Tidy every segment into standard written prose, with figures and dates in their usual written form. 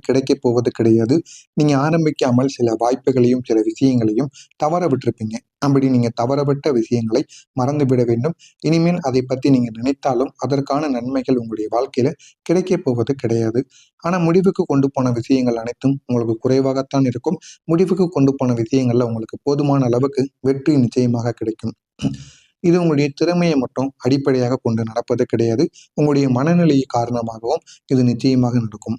கிடைக்கப் போவது கிடையாது. நீங்க ஆரம்பிக்காமல் சில வாய்ப்புகளையும், சில விஷயங்களையும் தவற விட்டிருப்பீங்க. அப்படி நீங்க தவறவிட்ட விஷயங்களை மறந்துவிட வேண்டும். இனிமேல் அதை பத்தி நீங்க நினைத்தாலும் அதற்கான நன்மைகள் உங்களுடைய வாழ்க்கையில கிடைக்கப் போவது கிடையாது. ஆனா முடிவுக்கு கொண்டு போன விஷயங்கள் அனைத்தும் உங்களுக்கு குறைவாகத்தான் இருக்கும். முடிவுக்கு கொண்டு போன விஷயங்கள்ல உங்களுக்கு போதுமான அளவுக்கு வெற்றி நிச்சயமாக கிடைக்கும். இது உங்களுடைய திறமையை மட்டும் அடிப்படையாக கொண்டு நடப்பது கிடையாது. உங்களுடைய மனநிலை காரணமாகவும் இது நிச்சயமாக நடக்கும்.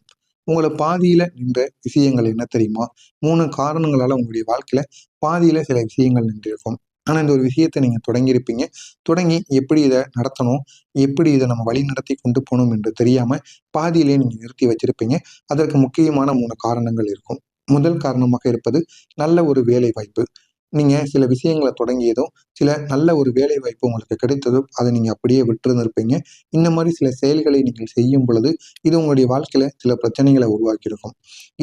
உங்கள பாதியில நின்ற விஷயங்கள் என்ன தெரியுமா? 3 காரணங்களால உங்களுடைய வாழ்க்கையில பாதியில சில விஷயங்கள் நின்றிருக்கும். ஆனா இந்த ஒரு விஷயத்த நீங்க தொடங்கியிருப்பீங்க. தொடங்கி எப்படி இத நடத்தணும்? எப்படி இத நம்ம வழி நடத்தி கொண்டு போணும் என்று தெரியாம பாதியிலேயே நீங்க நிறுத்தி வச்சிருப்பீங்க. அதற்கு முக்கியமான 3 காரணங்கள் இருக்கும். முதல் காரணமாக இருப்பது நல்ல ஒரு வேலை வாய்ப்பு. நீங்க சில விஷயங்கள தொடங்கியதும், சில நல்ல ஒரு வேலை வாய்ப்பு உங்களுக்கு கிடைத்ததும், அத நீங்க அப்படியே விட்டிருந்திருப்பீங்க. இந்த மாரி சில செயல்களை நீங்கள் செய்யும் பொழுது, இது உங்களுடைய வாழ்க்கையில சில பிரச்சனைகள உருவாக்கியிருக்கும்.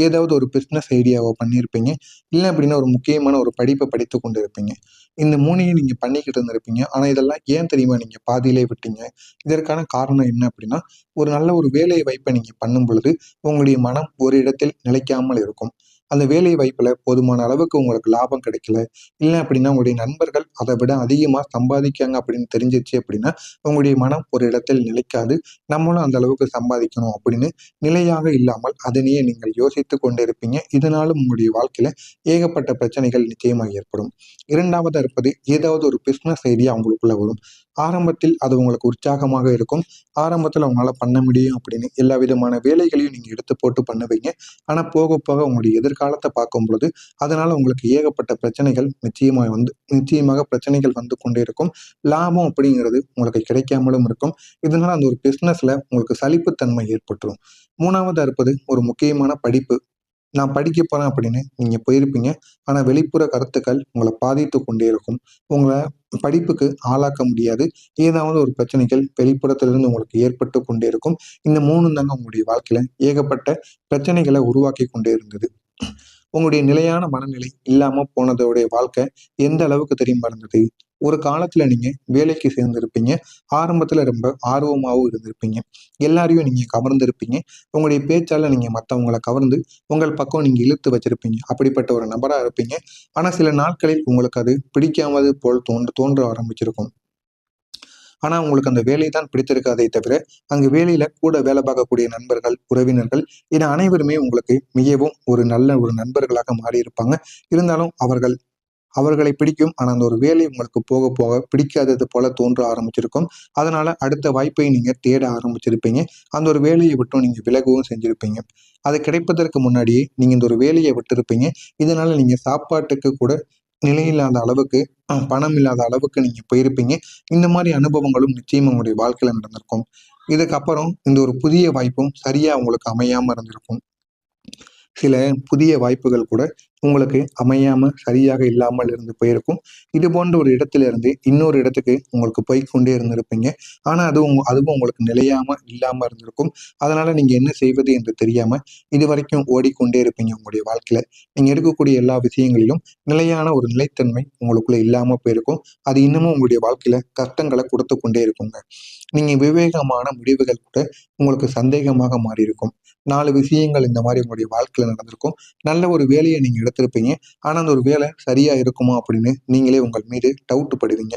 ஏதாவது ஒரு பிசினஸ் ஐடியாவ பண்ணியிருப்பீங்க. இல்ல அப்படின்னா ஒரு முக்கியமான ஒரு படிப்ப படித்துக் கொண்டிருப்பீங்க. இந்த 3யும் நீங்க பண்ணிக்கிட்டு இருந்திருப்பீங்க. ஆனா இதெல்லாம் ஏன் தெரியுமா நீங்க பாதியிலே விட்டீங்க? இதற்கான காரணம் என்ன அப்படின்னா, ஒரு நல்ல ஒரு வேலை வாய்ப்ப நீங்க பண்ணும் பொழுது, உங்களுடைய மனம் ஒரு இடத்தில் நிலைக்காமல் இருக்கும். அந்த வேலை வாய்ப்புல போதுமான அளவுக்கு உங்களுக்கு லாபம் கிடைக்கல. இல்ல அப்படின்னா உங்களுடைய நண்பர்கள் அதை விட அதிகமா சம்பாதிக்காங்க அப்படின்னு தெரிஞ்சிருச்சு அப்படின்னா, உங்களுடைய மனம் ஒரு இடத்தில் நிலைக்காது. நம்மளும் அந்த அளவுக்கு சம்பாதிக்கணும் அப்படின்னு நிலையாக இல்லாமல் அதனையே நீங்கள் யோசித்துக் கொண்டிருப்பீங்க. இதனாலும் உங்களுடைய வாழ்க்கையில ஏகப்பட்ட பிரச்சனைகள் நிச்சயமாக ஏற்படும். 2வதா இருப்பது ஏதாவது ஒரு பிசினஸ் ஐடியா உங்களுக்குள்ள வரும். ஆரம்பத்தில் அது உங்களுக்கு உற்சாகமாக இருக்கும். ஆரம்பத்துல உங்களால பண்ண முடியும் அப்படின்னு எல்லா விதமான வேலைகளையும் நீங்க எடுத்து போட்டு பண்ணுவீங்க. ஆனா போக போக உங்களுடைய எதிர்காலத்த பார்க்கும் பொழுது, அதனால உங்களுக்கு ஏகப்பட்ட பிரச்சனைகள் நிச்சயமாக பிரச்சனைகள் வந்து கொண்டே இருக்கும். லாபம் அப்படிங்கிறது உங்களுக்கு கிடைக்காமலும் இருக்கும். இதனால அந்த ஒரு பிசினஸ்ல உங்களுக்கு சலிப்புத்தன்மை ஏற்பட்டுரும். 3வதா இருப்பது ஒரு முக்கியமான படிப்பு. நான் படிக்க போறேன் அப்படின்னு நீங்க போயிருப்பீங்க. ஆனா வெளிப்புற கருத்துக்கள் உங்கள பாதித்துக் கொண்டே இருக்கும். உங்கள படிப்புக்கு ஆளாக்க முடியாது. ஏதாவது ஒரு பிரச்சனைகள் வெளிப்புறத்திலிருந்து உங்களுக்கு ஏற்பட்டு கொண்டே இருக்கும். இந்த 3ம் தாங்க உங்களுடைய வாழ்க்கையில ஏகப்பட்ட பிரச்சனைகள உருவாக்கி கொண்டே இருந்தது. உங்களுடைய நிலையான மனநிலை இல்லாம போனதோடைய வாழ்க்கை எந்த அளவுக்கு தெரியுமா இருந்தது? ஒரு காலத்துல நீங்க வேலைக்கு சேர்ந்திருப்பீங்க. ஆரம்பத்துல ரொம்ப ஆர்வமாவும் இருந்திருப்பீங்க. எல்லாரையும் நீங்க கவர்ந்திருப்பீங்க. உங்களுடைய பேச்சால நீங்க மத்தவங்கள கவர்ந்து உங்கள் பக்கம் நீங்க இழுத்து வச்சிருப்பீங்க. அப்படிப்பட்ட ஒரு நபரா இருப்பீங்க. ஆனா சில நாட்களில் உங்களுக்கு அது பிடிக்காதது போல் தோன்ற தோன்ற ஆரம்பிச்சிருக்கும். ஆனா உங்களுக்கு அந்த வேலை தான் பிடித்திருக்காதே தவிர, அங்கு வேலையில கூட வேலை பார்க்கக்கூடிய நண்பர்கள், உறவினர்கள் என அனைவருமே உங்களுக்கு மிகவும் ஒரு நல்ல ஒரு நண்பர்களாக மாறியிருப்பாங்க. இருந்தாலும் அவர்களை பிடிக்கும். ஆனா அந்த ஒரு வேலை உங்களுக்கு போக போக பிடிக்காதது போல தோன்ற ஆரம்பிச்சிருக்கும். அதனால அடுத்த வாய்ப்பை நீங்க தேட ஆரம்பிச்சிருப்பீங்க. அந்த ஒரு வேலையை விட்டும் நீங்க விலகவும் செஞ்சிருப்பீங்க. அது கிடைப்பதற்கு முன்னாடியே நீங்க இந்த ஒரு வேலைய விட்டிருப்பீங்க. இதனால நீங்க சாப்பாட்டுக்கு கூட நிலையில்லாத அளவுக்கு, பணம் இல்லாத அளவுக்கு நீங்க போயிருப்பீங்க. இந்த மாரி அனுபவங்களும் நிச்சயமா உங்களுடைய வாழ்க்கையில நடந்திருக்கும். இதுக்கப்புறம் இந்த ஒரு புதிய வாய்ப்பும் சரியா உங்களுக்கு அமையாம இருந்திருக்கும். சில புதிய வாய்ப்புகள் கூட உங்களுக்கு அமையாம சரியாக இல்லாமல் இருந்து போயிருக்கும். இது போன்ற ஒரு இடத்திலிருந்து இன்னொரு இடத்துக்கு உங்களுக்கு போய்க்கொண்டே இருந்திருப்பீங்க. ஆனா அதுவும் உங்களுக்கு நிலையாம இல்லாம இருந்திருக்கும். அதனால நீங்க என்ன செய்வது என்று தெரியாம இதுவரைக்கும் ஓடிக்கொண்டே இருப்பீங்க உங்களுடைய வாழ்க்கையில. நீங்க எடுக்கக்கூடிய எல்லா விஷயங்களிலும் நிலையான ஒரு நிலைத்தன்மை உங்களுக்குள்ள இல்லாம போயிருக்கும். அது இன்னமும் உங்களுடைய வாழ்க்கையில கஷ்டங்கள குடுத்துக் கொண்டே இருக்குங்க. நீங்க விவேகமான முடிவுகள் கூட உங்களுக்கு சந்தேகமாக மாறியிருக்கும். 4 விஷயங்கள் இந்த மாரி உங்களுடைய வாழ்க்கையில நடந்திருக்கும். நல்ல ஒரு வேலைய நீங்க எடுத்திருப்பீங்க. ஆனா, அந்த ஒரு வேலை சரியா இருக்குமா அப்படின்னு நீங்களே உங்கள் மீது டவுட் படுவீங்க.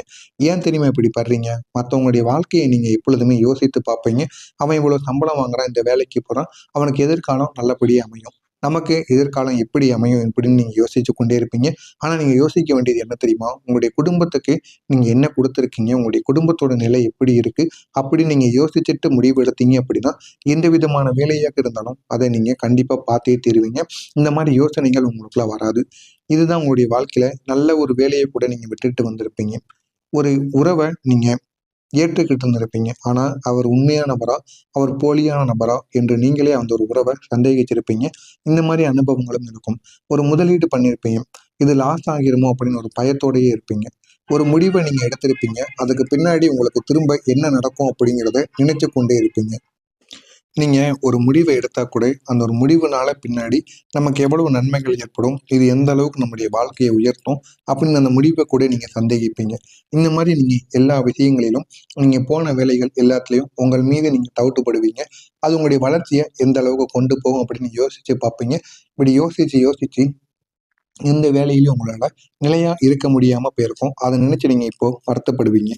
ஏன் தெரியுமா இப்படி படுறீங்க? மத்தவங்களுடைய வாழ்க்கைய நீங்க எப்பொழுதுமே யோசித்து பார்ப்பீங்க. அவன் இவ்வளவு சம்பளம் வாங்குறான், இந்த வேலைக்கு போறான். அவனுக்கு எதிர்காலம் நல்லபடியா அமையும். நமக்கு எதிர்காலம் எப்படி அமையும் இப்படின்னு நீங்க யோசிச்சுக் கொண்டே இருப்பீங்க. ஆனா, நீங்க யோசிக்க வேண்டியது என்ன தெரியுமா? உங்களுடைய குடும்பத்துக்கு நீங்க என்ன குடுத்திருக்கீங்க? உங்களுடைய குடும்பத்தோட நிலை எப்படி இருக்கு? அப்படி நீங்க யோசிச்சுட்டு முடிவு எடுத்தீங்க அப்படின்னா, எந்த விதமான வேலையாக இருந்தாலும் அத நீங்க கண்டிப்பா பார்த்தே தீருவீங்க. இந்த மாரி யோசனைகள் உங்களுக்குள்ள வராது. இதுதான் உங்களுடைய வாழ்க்கையில நல்ல ஒரு வேலைய கூட நீங்க விட்டுட்டு வந்திருப்பீங்க. ஒரு உறவ நீங்க ஏற்றுக்கிட்டு இருந்திருப்பீங்க. ஆனா, அவர் உண்மையான நபரா? அவர் போலியான நபரா? என்று நீங்களே அந்த ஒரு உறவ சந்தேகிச்சிருப்பீங்க. இந்த மாரி அனுபவங்களும் இருக்கும். ஒரு முதலீடு பண்ணியிருப்பீங்க. இது லாஸ் ஆகிருமோ அப்படின்னு ஒரு பயத்தோடயே இருப்பீங்க. ஒரு முடிவ நீங்க எடுத்திருப்பீங்க. அதுக்கு பின்னாடி உங்களுக்கு திரும்ப என்ன நடக்கும் அப்படிங்கிறத நினைச்சு கொண்டே இருப்பீங்க. நீங்க ஒரு முடிவை எடுத்தா கூட, அந்த ஒரு முடிவுனால பின்னாடி நமக்கு எவ்வளவு நன்மைகள் ஏற்படும், இது எந்த அளவுக்கு நம்முடைய வாழ்க்கையை உயர்த்தும் அப்படின்னு அந்த முடிவை கூட நீங்க சந்தேகிப்பீங்க. இந்த மாதிரி நீங்க எல்லா விஷயங்களிலும் நீங்க போன வேலைகள் எல்லாத்துலயும் உங்கள் மீது நீங்க டவுட்டுப்படுவீங்க. அது உங்களுடைய வளர்ச்சியை எந்த அளவுக்கு கொண்டு போகும் அப்படின்னு யோசிச்சு பார்ப்பீங்க. இப்படி யோசிச்சு யோசிச்சு எந்த வேலையிலும் உங்களால நிலையா இருக்க முடியாம போயிருக்கும். அதை நினைச்சு நீங்க இப்போ வருத்தப்படுவீங்க.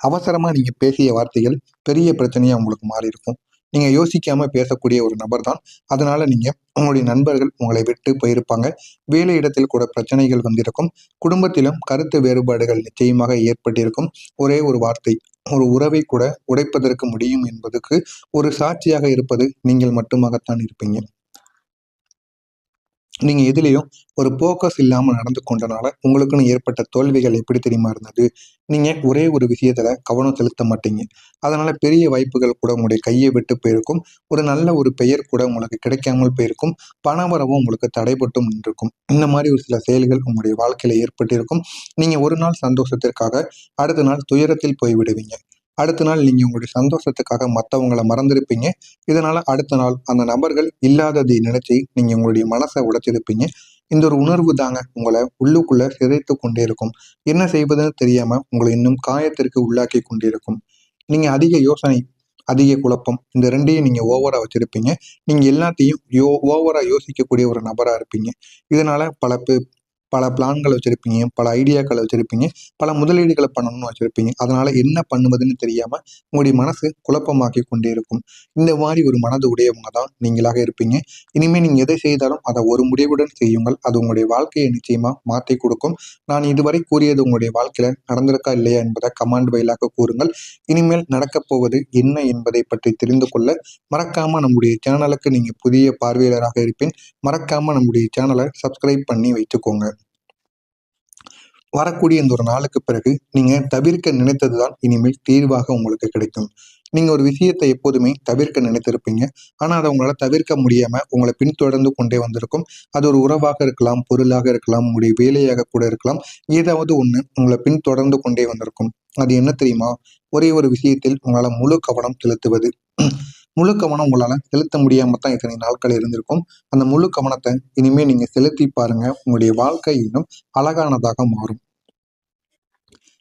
அவசரமா நீங்க பேசிய வார்த்தைகள் பெரிய பிரச்சனையா உங்களுக்கு மாறி இருக்கும். நீங்க யோசிக்காம பேசக்கூடிய ஒரு நபர் தான். அதனால நீங்க உங்களுடைய நண்பர்கள் உங்களை விட்டு போயிருப்பாங்க. வேலை இடத்தில் கூட பிரச்சனைகள் வந்திருக்கும். குடும்பத்திலும் கருத்து வேறுபாடுகள் நிச்சயமாக ஏற்பட்டிருக்கும். ஒரே ஒரு வார்த்தை ஒரு உறவை கூட உடைப்பதற்கு முடியும் என்பதற்கு ஒரு சாட்சியாக இருப்பது நீங்கள் மட்டுமாகத்தான் இருப்பீங்க. நீங்க எதுலயும் ஒரு போக்கஸ் இல்லாம நடந்து கொண்டனால உங்களுக்குன்னு ஏற்பட்ட தோல்விகள் எப்படி தெரியுமா இருந்தது? நீங்க ஒரே ஒரு விஷயத்துல கவனம் செலுத்த மாட்டீங்க. அதனால பெரிய வாய்ப்புகள் கூட உங்களுடைய கையை விட்டு போயிருக்கும். ஒரு நல்ல ஒரு பெயர் கூட உங்களுக்கு கிடைக்காமல் போயிருக்கும். பணவரவும் உங்களுக்கு தடைபட்டும் நின்றிருக்கும். இந்த மாதிரி ஒரு சில செயல்கள் உங்களுடைய வாழ்க்கையில ஏற்பட்டிருக்கும். நீங்க ஒரு நாள் சந்தோஷத்திற்காக அடுத்த நாள் துயரத்தில் போய் விடுவீங்க. அடுத்த நாள் நீங்க உங்களுடைய சந்தோஷத்துக்காக மத்தவங்கள மறந்திருப்பீங்க. இதனால அடுத்த நாள் அந்த நபர்கள் இல்லாததை நினைச்சு நீங்க உங்களுடைய மனசை உடைச்சிருப்பீங்க. இந்த ஒரு உணர்வு தாங்க உங்களை உள்ளுக்குள்ள சிதைத்து கொண்டே இருக்கும். என்ன செய்வதுன்னு தெரியாம உங்களை இன்னும் காயத்திற்கு உள்ளாக்கி கொண்டிருக்கும். நீங்க அதிக யோசனை, அதிக குழப்பம் இந்த 2யும் நீங்க ஓவரா வச்சிருப்பீங்க. நீங்க எல்லாத்தையும் ஓவரா யோசிக்கக்கூடிய ஒரு நபரா இருப்பீங்க. இதனால பல பிளான்கள் வச்சிருப்பீங்க, பல ஐடியாக்கள் வச்சிருப்பீங்க, பல முதலீடுகளை பண்ணணும்னு வச்சிருப்பீங்க. அதனால என்ன பண்ணுவதுன்னு தெரியாம உங்களுடைய மனசு குழப்பமாக்கி கொண்டே இருக்கும். இந்த மாதிரி ஒரு மனது உடையவங்க தான் நீங்களாக இருப்பீங்க. இனிமே நீங்க எதை செய்தாலும் அதை ஒரு முடிவுடன் செய்யுங்கள். அது உங்களுடைய வாழ்க்கையை நிச்சயமா மாற்றி கொடுக்கும். நான் இதுவரை கூறியது உங்களுடைய வாழ்க்கையில நடந்திருக்கா இல்லையா என்பதை கமெண்ட் வாயிலாக கூறுங்கள். இனிமேல் நடக்கப் போவது என்ன என்பதை பற்றி தெரிந்து கொள்ள மறக்காம நம்முடைய சேனலுக்கு நீங்க புதிய பார்வையாளராக இருப்பேன். மறக்காம நம்முடைய சேனலை சப்ஸ்கிரைப் பண்ணி வைத்துக்கோங்க. வரக்கூடிய இந்த ஒரு நாளுக்கு பிறகு நீங்க தவிர்க்க நினைத்ததுதான் இனிமேல் தீர்வாக உங்களுக்கு கிடைக்கும். நீங்க ஒரு விஷயத்தை எப்போதுமே தவிர்க்க நினைத்திருப்பீங்க. ஆனா அதை உங்களால தவிர்க்க முடியாம உங்களை பின்தொடர்ந்து கொண்டே வந்திருக்கும். அது ஒரு உறவாக இருக்கலாம், பொருளாக இருக்கலாம், உங்களுடைய வேலையாக கூட இருக்கலாம். ஏதாவது ஒண்ணு உங்களை பின்தொடர்ந்து கொண்டே வந்திருக்கும். அது என்ன தெரியுமா? ஒரே ஒரு விஷயத்தில் உங்களால முழு கவனம் செலுத்துவது. முழு கவனம் உங்களால செலுத்த முடியாம தான் இத்தனை நாட்கள் இருந்திருக்கும். அந்த முழு கவனத்தை இனிமே நீங்க செலுத்தி பாருங்க. உங்களுடைய வாழ்க்கை இன்னும் அழகானதாக மாறும்.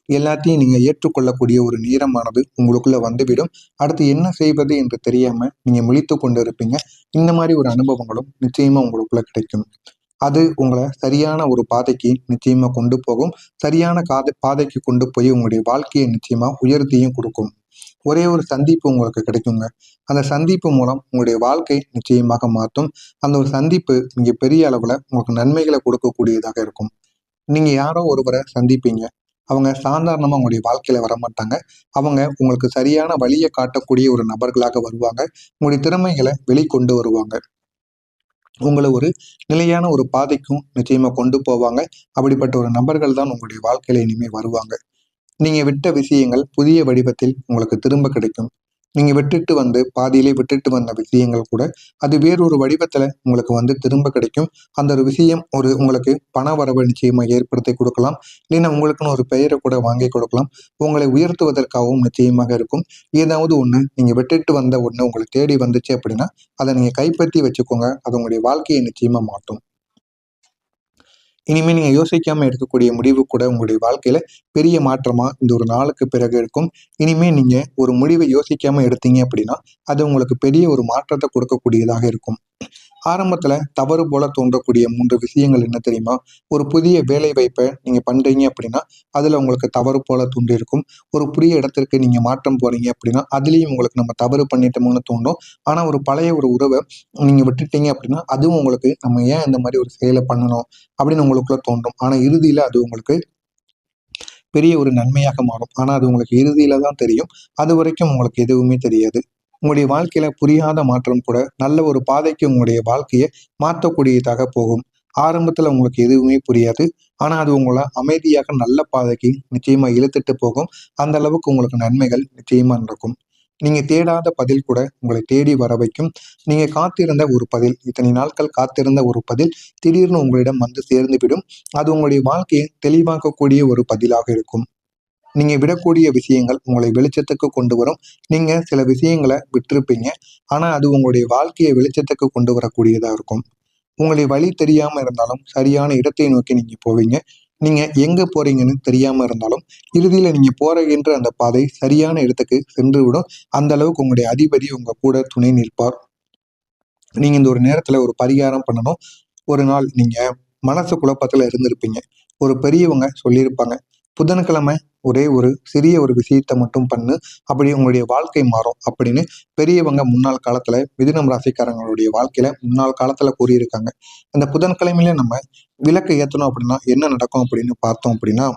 எல்லாத்தையும் நீங்க ஏற்றுக்கொள்ளக்கூடிய ஒரு நேரமானது உங்களுக்குள்ள வந்துவிடும். அடுத்து என்ன செய்வது என்று தெரியாம நீங்க முழித்து கொண்டு இருப்பீங்க. இந்த மாதிரி ஒரு அனுபவங்களும் நிச்சயமா உங்களுக்குள்ள கிடைக்கும். அது உங்களை சரியான ஒரு பாதைக்கு நிச்சயமா கொண்டு போகும். சரியான பாதைக்கு கொண்டு போய் உங்களுடைய வாழ்க்கையை நிச்சயமா உயர்த்தியும் கொடுக்கும். ஒரே ஒரு சந்திப்பு உங்களுக்கு கிடைக்குங்க. அந்த சந்திப்பு மூலம் உங்களுடைய வாழ்க்கை நிச்சயமாக மாற்றும். அந்த ஒரு சந்திப்பு மிக பெரிய அளவுல உங்களுக்கு நன்மைகளை கொடுக்கக்கூடியதாக இருக்கும். நீங்க யாரோ ஒருவரை சந்திப்பீங்க. அவங்க சாதாரணமா உங்களுடைய வாழ்க்கையில வரமாட்டாங்க. அவங்க உங்களுக்கு சரியான வழியை காட்டக்கூடிய ஒரு நபர்களாக வருவாங்க. உங்களுடைய திறமைகளை வெளிக்கொண்டு வருவாங்க. உங்களை ஒரு நிலையான ஒரு பாதைக்கும் நிச்சயமா கொண்டு போவாங்க. அப்படிப்பட்ட ஒரு நபர்கள் தான் உங்களுடைய வாழ்க்கையில இனிமே வருவாங்க. நீங்க விட்ட விஷயங்கள் புதிய வடிவத்தில் உங்களுக்கு திரும்ப கிடைக்கும். நீங்க பாதியிலே விட்டுட்டு வந்த விஷயங்கள் கூட அது வேறொரு வடிவத்துல உங்களுக்கு வந்து திரும்ப கிடைக்கும். அந்த ஒரு விஷயம் உங்களுக்கு பண வரவு நிச்சயமா ஏற்படுத்தி கொடுக்கலாம். இல்லைன்னா உங்களுக்குன்னு ஒரு பெயரை கூட வாங்கி கொடுக்கலாம். உங்களை உயர்த்துவதற்காகவும் நிச்சயமாக இருக்கும். ஏதாவது ஒண்ணு நீங்க விட்டுட்டு வந்த ஒண்ணு உங்களை தேடி வந்துச்சு அப்படின்னா அதை நீங்க கைப்பற்றி வச்சுக்கோங்க. அது உங்களுடைய வாழ்க்கையை நிச்சயமா மாற்றும். இனிமே நீங்க யோசிக்காம எடுக்கக்கூடிய முடிவு கூட உங்களுடைய வாழ்க்கையில பெரிய மாற்றமா இந்த ஒரு நாளுக்கு பிறகு இருக்கும். இனிமே நீங்க ஒரு முடிவை யோசிக்காம எடுத்தீங்க அப்படின்னா அது உங்களுக்கு பெரிய ஒரு மாற்றத்தை கொடுக்கக்கூடியதாக இருக்கும். ஆரம்பத்துல தவறு போல தோன்றக்கூடிய 3 விஷயங்கள் என்ன தெரியுமா? ஒரு புதிய வேலை வாய்ப்பை நீங்க பண்றீங்க அப்படின்னா அதுல உங்களுக்கு தவறு போல தோன்றியிருக்கும். ஒரு புதிய இடத்திற்கு நீங்க மாற்றம் போறீங்க அப்படின்னா அதுலயும் உங்களுக்கு நம்ம தவறு பண்ணிட்டோமோன்னு தோணும். ஆனா ஒரு பழைய ஒரு உறவை நீங்க விட்டுட்டீங்க அப்படின்னா அதுவும் உங்களுக்கு நம்ம ஏன் இந்த மாதிரி ஒரு செயலை பண்ணணும் அப்படின்னு உங்களுக்குள்ள தோன்றும். ஆனா இறுதியில அது உங்களுக்கு பெரிய ஒரு நன்மையாக மாறும். ஆனா அது உங்களுக்கு இறுதியில தான் தெரியும். அது வரைக்கும் உங்களுக்கு எதுவுமே தெரியாது. உங்களுடைய வாழ்க்கையில புரியாத மாற்றம் கூட நல்ல ஒரு பாதைக்கு உங்களுடைய வாழ்க்கையை மாற்றக்கூடியதாக போகும். ஆரம்பத்துல உங்களுக்கு எதுவுமே புரியாது. ஆனா அது உங்களை அமைதியாக நல்ல பாதைக்கு நிச்சயமா இழுத்துட்டு போகும். அந்த அளவுக்கு உங்களுக்கு நன்மைகள் நிச்சயமா நடக்கும். நீங்க தேடாத பதில் கூட உங்களை தேடி வர வைக்கும். நீங்க காத்திருந்த ஒரு பதில், இத்தனை நாட்கள் காத்திருந்த ஒரு பதில் திடீர்னு உங்களிடம் வந்து சேர்ந்து விடும். அது உங்களுடைய வாழ்க்கையை தெளிவாக்கக்கூடிய ஒரு பதிலாக இருக்கும். நீங்க விடக்கூடிய விஷயங்கள் உங்களை வெளிச்சத்துக்கு கொண்டு வரும். நீங்க சில விஷயங்கள விட்டிருப்பீங்க. ஆனா அது உங்களுடைய வாழ்க்கைய வெளிச்சத்துக்கு கொண்டு வரக்கூடியதா இருக்கும். உங்களுடைய வழி தெரியாம இருந்தாலும் சரியான இடத்தை நோக்கி நீங்க போவீங்க. நீங்க எங்க போறீங்கன்னு தெரியாம இருந்தாலும், இறுதியில நீங்க போறகின்ற அந்த பாதை சரியான இடத்துக்கு சென்று விடும். அந்த அளவுக்கு உங்களுடைய அதிபதி உங்க கூட துணை நிற்பார். நீங்க இந்த ஒரு நேரத்துல ஒரு பரிகாரம் பண்ணணும். ஒரு நாள் நீங்க மனசு குழப்பத்துல இருந்திருப்பீங்க. ஒரு பெரியவங்க சொல்லியிருப்பாங்க. புதன்கிழமை ஒரே ஒரு சிறிய ஒரு விஷயத்த மட்டும் பண்ணு. அப்படி உங்களுடைய வாழ்க்கை மாறும் அப்படின்னு பெரியவங்க முன்னாள் காலத்துல மிதுனம் ராசிக்காரங்களுடைய வாழ்க்கையில முன்னாள் காலத்துல கூறியிருக்காங்க. அந்த புதன்கிழமையில நம்ம விளக்கு ஏத்தணும் அப்படின்னா என்ன நடக்கும் அப்படின்னு பார்த்தோம் அப்படின்னா,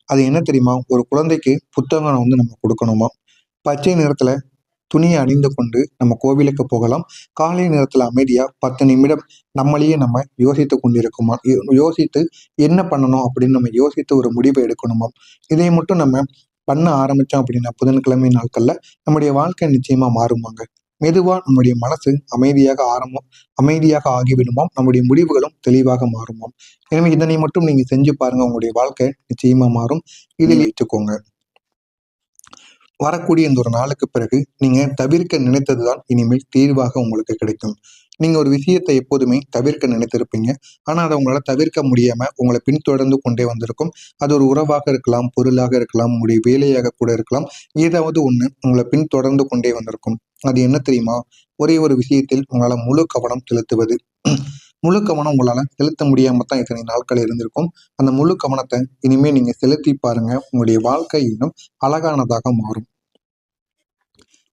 அது என்ன தெரியுமா? ஒரு குழந்தைக்கு புத்தகம் வந்து நம்ம கொடுக்கணுமா? பச்சை நிறத்துல துணியை அணிந்து கொண்டு நம்ம கோவிலுக்கு போகலாம். காலை நேரத்துல அமைதியா 10 நிமிடம் நம்மளையே நம்ம யோசித்துக் கொண்டிருக்குமா, யோசித்து என்ன பண்ணணும் அப்படின்னு நம்ம யோசித்து ஒரு முடிவை எடுக்கணுமாம். இதை மட்டும் நம்ம பண்ண ஆரம்பிச்சோம் அப்படின்னா புதன்கிழமை நாட்கள்ல நம்முடைய வாழ்க்கை நிச்சயமா மாறுமாங்க. மெதுவா நம்முடைய மனசு அமைதியாக ஆகிவிடுமாம். நம்முடைய முடிவுகளும் தெளிவாக மாறுமாம். எனவே இதனை மட்டும் நீங்க செஞ்சு பாருங்க. உங்களுடைய வாழ்க்கை நிச்சயமா மாறும். இதில் வச்சுக்கோங்க. வரக்கூடிய இந்த ஒரு நாளுக்கு பிறகு நீங்க தவிர்க்க நினைத்ததுதான் இனிமேல் தீர்வாக உங்களுக்கு கிடைக்கும். நீங்க ஒரு விஷயத்தை எப்போதுமே தவிர்க்க நினைத்திருப்பீங்க. ஆனா அதை உங்களால தவிர்க்க முடியாம உங்களை பின்தொடர்ந்து கொண்டே வந்திருக்கும். அது ஒரு உறவாக இருக்கலாம், பொருளாக இருக்கலாம், உங்களுடைய வேலையாக கூட இருக்கலாம். ஏதாவது ஒண்ணு உங்களை பின்தொடர்ந்து கொண்டே வந்திருக்கும். அது என்ன தெரியுமா? ஒரே ஒரு விஷயத்தில் உங்களால முழு கவனம் செலுத்துவது. முழு கவனம் உங்களால செலுத்த முடியாம தான் இத்தனை நாட்கள் இருந்திருக்கும். அந்த முழு கவனத்தை இனிமே நீங்க செலுத்தி பாருங்க. உங்களுடைய வாழ்க்கை இன்னும் அழகானதாக மாறும்.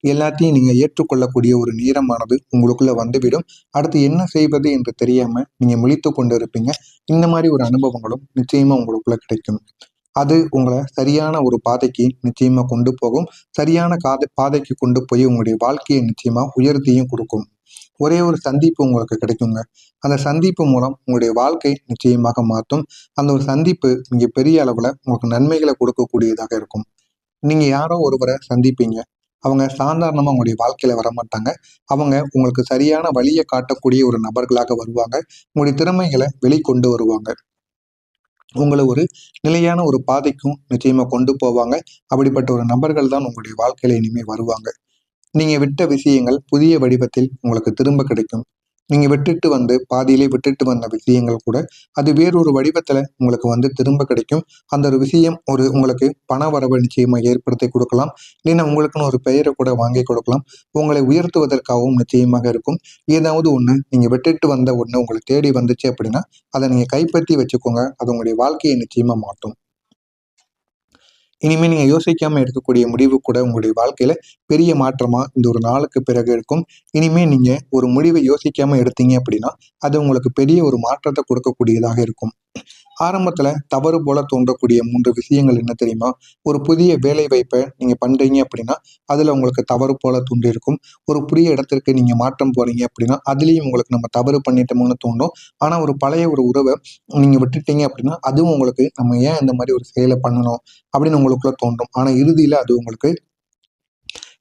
எல்லாத்தையும் நீங்க ஏற்றுக்கொள்ளக்கூடிய ஒரு நேரமானது உங்களுக்குள்ள வந்துவிடும். அடுத்து என்ன செய்வது என்று தெரியாம நீங்க முழித்துக் கொண்டு இருப்பீங்க. இந்த மாதிரி ஒரு அனுபவங்களும் நிச்சயமா உங்களுக்குள்ள கிடைக்கும். அது உங்கள சரியான ஒரு பாதைக்கு நிச்சயமா கொண்டு போகும். சரியான பாதைக்கு கொண்டு போய் உங்களுடைய வாழ்க்கையை நிச்சயமா உயர்த்தியும் கொடுக்கும். ஒரே ஒரு சந்திப்பு உங்களுக்கு கிடைக்குங்க. அந்த சந்திப்பு மூலம் உங்களுடைய வாழ்க்கை நிச்சயமாக மாற்றும். அந்த ஒரு சந்திப்பு மிக பெரிய அளவுல உங்களுக்கு நன்மைகளை கொடுக்கக்கூடியதாக இருக்கும். நீங்க யாரோ ஒருவரை சந்திப்பீங்க. அவங்க சாதாரணமா உங்களுடைய வாழ்க்கையில வரமாட்டாங்க. அவங்க உங்களுக்கு சரியான வழிய காட்டக்கூடிய ஒரு நபர்களாக வருவாங்க. உங்களுடைய திறமைகளை வெளிக்கொண்டு வருவாங்க. உங்கள ஒரு நிலையான ஒரு பாதைக்கும் நிச்சயமா கொண்டு போவாங்க. அப்படிப்பட்ட ஒரு நபர்கள் தான் உங்களுடைய வாழ்க்கையில இனிமே வருவாங்க. நீங்க விட்ட விஷயங்கள் புதிய வடிவத்தில் உங்களுக்கு திரும்ப கிடைக்கும். நீங்க பாதியிலே விட்டுட்டு வந்த விஷயங்கள் கூட அது வேறொரு வடிவத்துல உங்களுக்கு வந்து திரும்ப கிடைக்கும். அந்த ஒரு விஷயம் உங்களுக்கு பண வரவு நிச்சயமா ஏற்படுத்தி கொடுக்கலாம். இல்லைன்னா உங்களுக்குன்னு ஒரு பெயரை கூட வாங்கி கொடுக்கலாம். உங்களை உயர்த்துவதற்காகவும் நிச்சயமாக இருக்கும். ஏதாவது ஒண்ணு நீங்க விட்டுட்டு வந்த ஒண்ணு உங்களை தேடி வந்துச்சு அப்படின்னா அதை நீங்க கைப்பற்றி வச்சுக்கோங்க. அது உங்களுடைய வாழ்க்கையை நிச்சயமா மாற்றும். இனிமே நீங்க யோசிக்காம எடுக்கக்கூடிய முடிவு கூட உங்களுடைய வாழ்க்கையில பெரிய மாற்றமா இந்த ஒரு நாளுக்கு பிறகு இருக்கும். இனிமே நீங்க ஒரு முடிவை யோசிக்காம எடுத்தீங்க அப்படின்னா, அது உங்களுக்கு பெரிய ஒரு மாற்றத்தை கொடுக்கக்கூடியதாக இருக்கும். ஆரம்பத்துல தவறு போல தோன்றக்கூடிய 3 விஷயங்கள் என்ன தெரியுமா? ஒரு புதிய வேலை வாய்ப்ப நீங்க பண்றீங்க அப்படின்னா, அதுல உங்களுக்கு தவறு போல தோன்றியிருக்கும். ஒரு புதிய இடத்திற்கு நீங்க மாற்றம் போறீங்க அப்படின்னா, அதுலயும் உங்களுக்கு நம்ம தவறு பண்ணிட்டோமோன்னு தோணும். ஆனா ஒரு பழைய ஒரு உறவ நீங்க விட்டுட்டீங்க அப்படின்னா, அதுவும் உங்களுக்கு நம்ம ஏன் இந்த மாதிரி ஒரு செயலை பண்ணணும் அப்படின்னு உங்களுக்குள்ள தோன்றும். ஆனா இறுதியில அது உங்களுக்கு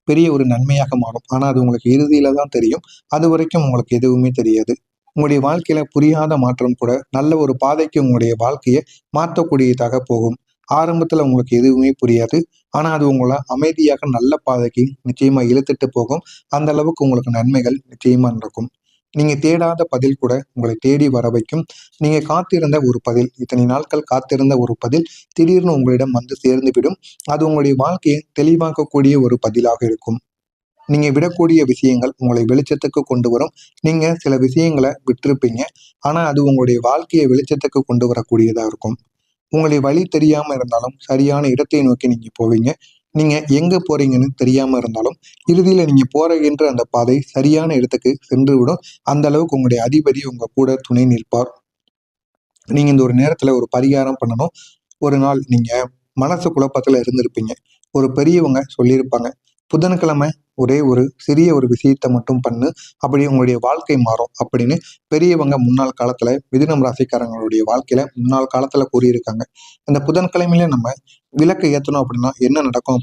பெரிய ஒரு நன்மையாக மாறும். ஆனா அது உங்களுக்கு இறுதியில தான் தெரியும். அதுவரைக்கும் உங்களுக்கு எதுவுமே தெரியாது. உங்களுடைய வாழ்க்கையில புரியாத மாற்றம் கூட நல்ல ஒரு பாதைக்கு உங்களுடைய வாழ்க்கைய மாற்றக்கூடியதாக போகும். ஆரம்பத்துல உங்களுக்கு எதுவுமே புரியாது. ஆனா அது உங்கள அமைதியாக நல்ல பாதைக்கு நிச்சயமா இழுத்துட்டு போகும். அந்த அளவுக்கு உங்களுக்கு நன்மைகள் நிச்சயமா நடக்கும். நீங்க தேடாத பதில் கூட உங்களை தேடி வர வைக்கும். நீங்க காத்திருந்த ஒரு பதில், இத்தனை நாட்கள் காத்திருந்த ஒரு பதில் திடீர்னு உங்களிடம் வந்து சேர்ந்து விடும். அது உங்களுடைய வாழ்க்கையை தெளிவாக்கக்கூடிய ஒரு பதிலாக இருக்கும். நீங்க விடக்கூடிய விஷயங்கள் உங்களை வெளிச்சத்துக்கு கொண்டு வரும். நீங்க சில விஷயங்கள விட்டிருப்பீங்க. ஆனா அது உங்களுடைய வாழ்க்கையை வெளிச்சத்துக்கு கொண்டு வரக்கூடியதா இருக்கும். உங்களுடைய வழி தெரியாம இருந்தாலும் சரியான இடத்தை நோக்கி நீங்க போவீங்க. நீங்க எங்க போறீங்கன்னு தெரியாம இருந்தாலும், இறுதியில நீங்க போறகின்ற அந்த பாதை சரியான இடத்துக்கு சென்று விடும். அந்த அளவுக்கு உங்களுடைய அதிபதி உங்க கூட துணை நிற்பார். நீங்க இந்த ஒரு நேரத்துல ஒரு பரிகாரம் பண்ணணும். ஒரு நாள் நீங்க மனசு குழப்பத்துல இருந்திருப்பீங்க. ஒரு பெரியவங்க சொல்லியிருப்பாங்க. புதன்கிழமை ஒரே ஒரு சிறிய ஒரு விஷயத்த மட்டும் பண்ணு. அப்படி உங்களுடைய வாழ்க்கை மாறும் அப்படின்னு பெரியவங்க முன்னாள் காலத்துல மிதுனம் ராசிக்காரங்களுடைய வாழ்க்கையில முன்னாள் காலத்துல கூறியிருக்காங்க. அந்த புதன்கிழமையில நம்ம விளக்கு ஏத்தணும் அப்படின்னா என்ன நடக்கும்?